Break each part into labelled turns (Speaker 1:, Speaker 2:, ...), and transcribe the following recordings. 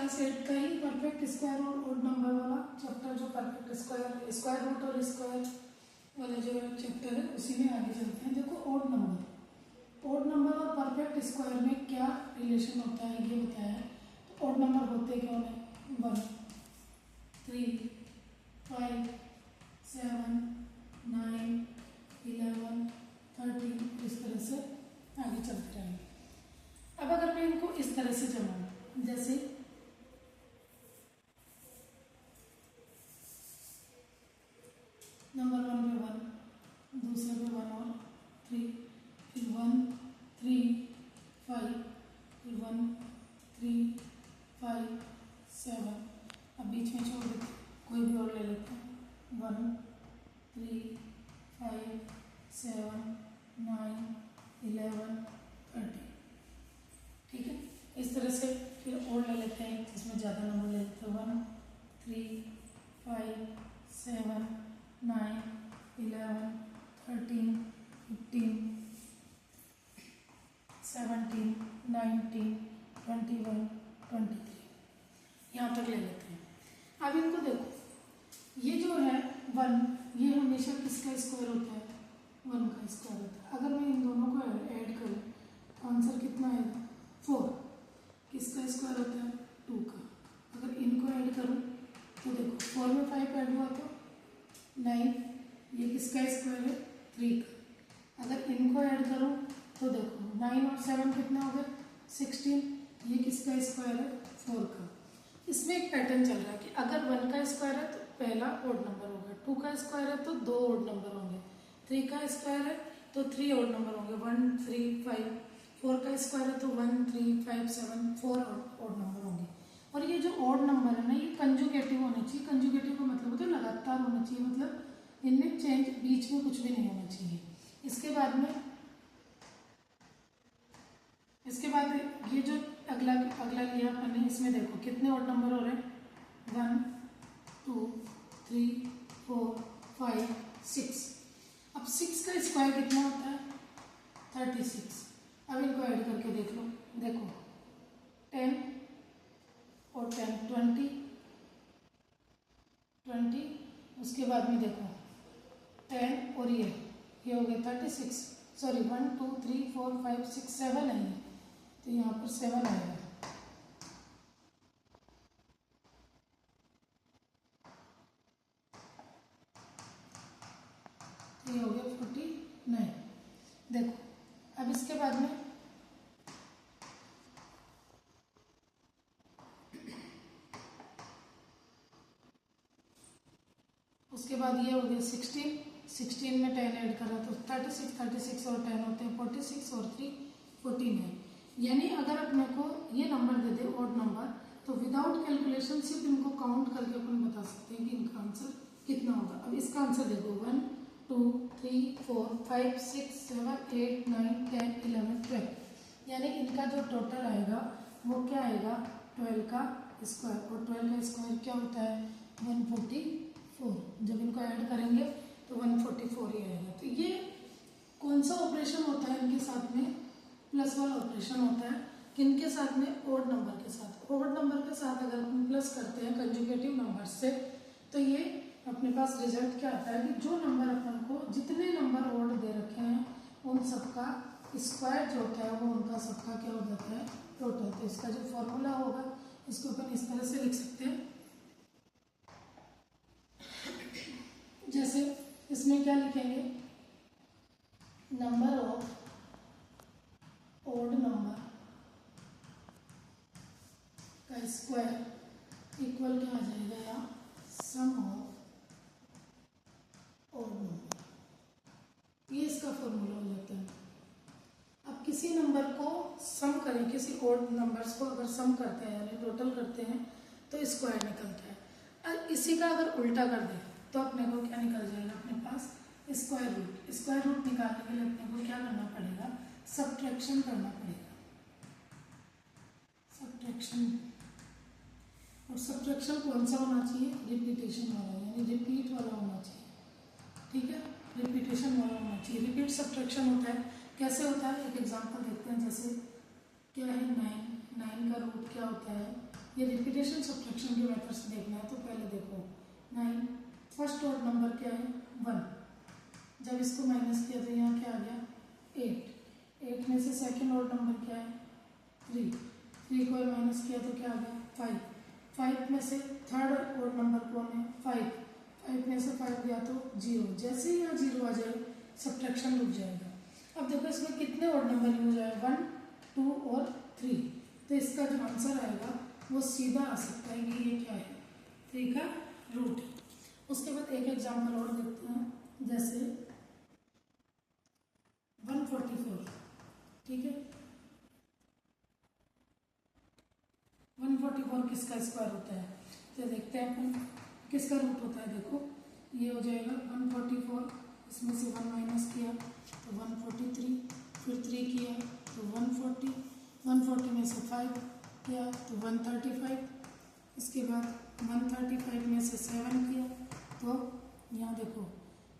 Speaker 1: Class 8 का ही perfect square और odd number वाला चैप्टर, जो परफेक्ट स्क्वायर, स्क्वायर रूट और स्क्वायर वाला जो चैप्टर है उसी में आगे चलते हैं। देखो ओड नंबर और परफेक्ट स्क्वायर में क्या रिलेशन होता है ये बताया है। तो ओड नंबर होते कौन है? 1, 3, 5, 7, 9, 11, 13, इस तरह से आगे चलते रहेंगे। अब अगर मैं इनको इस तरह से जमाऊं, जैसे नंबर 1 में 1, दूसरे में 1 और 3, फिर 1, 3, 5, फिर 1, 3, 5, 7, अब बीच में छोड़ देते, कोई भी और ले लेते हैं। 1, 3, 5, 7, 9, 11, 13, ठीक है। इस तरह से फिर और ले लेते हैं जिसमें ज़्यादा नंबर ले लेते हैं। 1, 3, 5, 7, 9, 11, 13, 15, 17, 19, 21, 23, यहाँ तक ले लेते हैं। अब इनको देखो, ये जो है 1, ये हमेशा किसका स्क्वायर होता है? 1 का स्क्वायर होता है। अगर मैं इन दोनों को ऐड करूँ तो आंसर कितना आएगा? 4। किसका स्क्वायर होता है? 2 का। अगर इनको ऐड करूँ तो देखो 4 में 5 ऐड हुआ तो 9, ये किसका स्क्वायर है? 3 का। अगर इनको ऐड करूँ तो देखो 9 और 7 कितना हो गया? 16, ये किसका स्क्वायर है? 4 का। इसमें एक पैटर्न चल रहा है कि अगर 1 का स्क्वायर है तो पहला ओड नंबर होगा, 2 का स्क्वायर है तो 2 ओड नंबर होंगे, 3 का स्क्वायर है तो 3 ओड नंबर होंगे, 1, 3, 5, 4 का स्क्वायर है तो 1, 3, 5, 7, 4 ओड नंबर होंगे। और ये जो ओड नंबर है ना, ये कंजुगेटिव होने चाहिए। कंजुगेटिव का मतलब होता है लगातार होना चाहिए, मतलब इनमें चेंज बीच में कुछ भी नहीं होना चाहिए। इसके बाद ये जो अगला लिया अपन ने, इसमें देखो कितने ओड नंबर हो रहे हैं? 1, 2, 3, 4, 5, 6। अब 6 का स्क्वायर कितना होता है? 36। अब इनको ऐड करके देख लो, देखो 10 और 10, 20, उसके बाद में देखो 10 और ये हो गया 36, सॉरी 1, 2, 3, 4, 5, 6, 7 है ये, तो यहाँ पर 7 आएगा। तो ये हो गया 49। देखो अब इसके बाद में उसके बाद ये हो गया 16 में 10 ऐड करा तो 36 और 10 होते हैं 46 और 3 49। यानी अगर अपने को ये नंबर दे दे ओड नंबर, तो विदाउट कैलकुलेशन सिर्फ इनको काउंट करके अपन बता सकते हैं कि इनका आंसर कितना होगा। अब इसका आंसर देखो 1, 2, 3, 4, 5, 6, 7, 8, 9, 10, 11, 12, यानी इनका जो टोटल आएगा वो क्या आएगा? 12 का स्क्वायर, और 12 का स्क्वायर क्या होता है? 144। जब इनको ऐड करेंगे तो 144 ही आएगा। तो ये कौन सा ऑपरेशन होता है इनके साथ में? प्लस वाला ऑपरेशन होता है। किनके साथ में? ओड नंबर के साथ। ओड नंबर के साथ अगर हम प्लस करते हैं कंजुगेटिव नंबर से, तो ये अपने पास रिजल्ट क्या आता है कि जो नंबर अपन को जितने नंबर ओड दे रखे हैं उन सबका स्क्वायर जो होता है वो उनका सबका क्या हो जाता है? टोटल। तो इसका जो फॉर्मूला होगा इसको अपन इस तरह से लिख सकते हैं, जैसे इसमें क्या लिखेंगे? नंबर ऑफ ओड नंबर का स्क्वायर इक्वल क्या आ जाएगा? यहाँ सम ऑफ ओड नंबर, ये इसका फॉर्मूला हो जाता है। अब किसी नंबर को सम करें, किसी ओड नंबर्स को अगर सम करते हैं यानी टोटल करते हैं तो स्क्वायर निकलता है। और इसी का अगर उल्टा कर दें तो अपने को क्या निकल जाएगा? अपने पास स्क्वायर रूट। स्क्वायर रूट निकालने के लिए अपने को क्या करना पड़ेगा? सब्ट्रैक्शन करना पड़ेगा, सब्ट्रैक्शन। और सब्ट्रैक्शन कौन सा होना चाहिए? रिपीटेशन वाला, यानी रिपीट वाला होना चाहिए, ठीक है? रिपीटेशन वाला होना चाहिए। रिपीट सब्ट्रैक्शन होता है, कैसे होता है? एक एग्जांपल देखते हैं। जैसे क्या है 9 का रूट क्या होता है? ये रिपीटेशन सब्ट्रैक्शन के मेथड से देखना है तो पहले देखो 9, फर्स्ट ऑड नंबर क्या है 1, जब इसको माइनस किया तो यहाँ क्या आ गया 8, 8 में से सेकेंड ऑड नंबर क्या है 3, 3 को माइनस किया तो क्या आ गया 5, 5 में से थर्ड ऑड नंबर कौन है 5, 5 में से 5 गया तो 0, जैसे ही यहाँ 0 आ जाए सब्ट्रैक्शन रुक जाएगा। अब देखो इसमें कितने ऑड नंबर यूज आए 1, 2 और 3, तो इसका जो आंसर आएगा वो सीधा आ सकता है कि ये क्या है 3 का रूट। उसके बाद एक एग्जाम्पल और देखते हैं, जैसे 144, ठीक है 144 किसका स्क्वायर होता है, तो देखते हैं अपन किसका रूट होता है। देखो ये हो जाएगा 144, इसमें से 1 माइनस किया तो 143, फिर 3 किया तो 140, 140 में से 5 किया तो 135, इसके बाद 135 में से 7 किया तो यहाँ देखो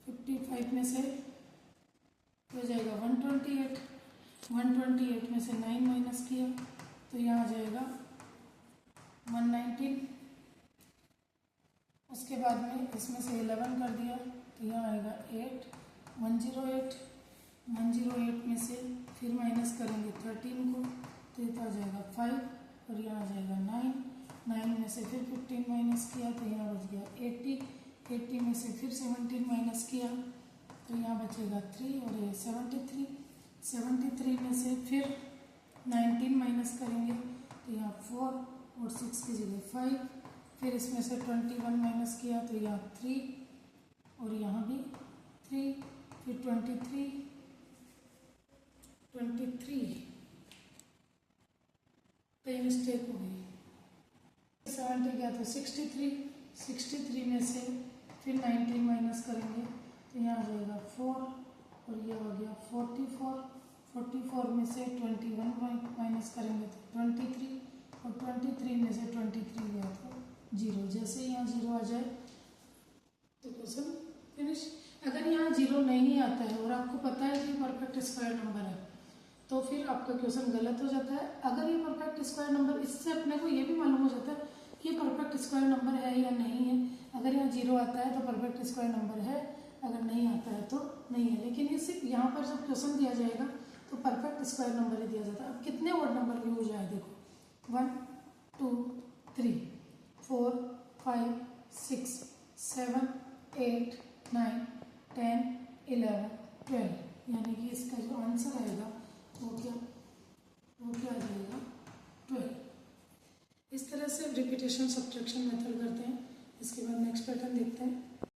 Speaker 1: 55 में से हो जाएगा 128, 128 में से 9 माइनस किया तो यहाँ आ जाएगा 119, उसके बाद में इसमें से 11 कर दिया तो यहाँ आएगा 8, 108, 108 में से फिर माइनस करेंगे 13 को तो ये तो आ जाएगा 5 और यहाँ आ जाएगा 9, 9 में से फिर 15 माइनस किया तो यहाँ बच गया 80, 80 में से फिर 17 माइनस किया तो यहाँ बचेगा 3 और ये 73, 73 में से फिर 19 माइनस करेंगे तो यहाँ 4 और 6 की जगह 5, फिर इसमें से 21 माइनस किया तो यहाँ 3 और यहाँ भी 3, फिर 23 तो ये मिस्टेक हो गई, 70 गया तो 63, 63 में से फिर 19 माइनस करेंगे तो यहाँ आ जाएगा 4 और ये हो गया 44, 44 में से 21 माइनस करेंगे तो 23 और 23 में से 23 गया तो 0, जैसे यहाँ 0 आ जाए तो क्वेश्चन फिनिश। अगर यहाँ 0 नहीं आता है और आपको पता है कि परफेक्ट स्क्वायर नंबर है तो फिर आपका क्वेश्चन गलत हो जाता है। अगर ये परफेक्ट स्क्वायर नंबर, इससे अपने को ये भी मालूम हो जाता है कि ये परफेक्ट स्क्वायर नंबर है या नहीं है। अगर यहाँ 0 आता है तो परफेक्ट स्क्वायर नंबर है, अगर नहीं आता है तो नहीं है। लेकिन ये सिर्फ यहाँ पर जब क्वेश्चन दिया जाएगा तो परफेक्ट स्क्वायर नंबर ही दिया जाता है। अब कितने ऑड नंबर यूज आए देखो 1, 2, 3, 4, 5, 6, 7, 8, 9, 10, 11, 12, यानी कि इसका जो आंसर आएगा वो क्या आ जाएगा 12। इस तरह से रिपीटेशन सब्ट्रैक्शन मेथड करते हैं। इसके बाद नेक्स्ट पैटर्न देखते हैं।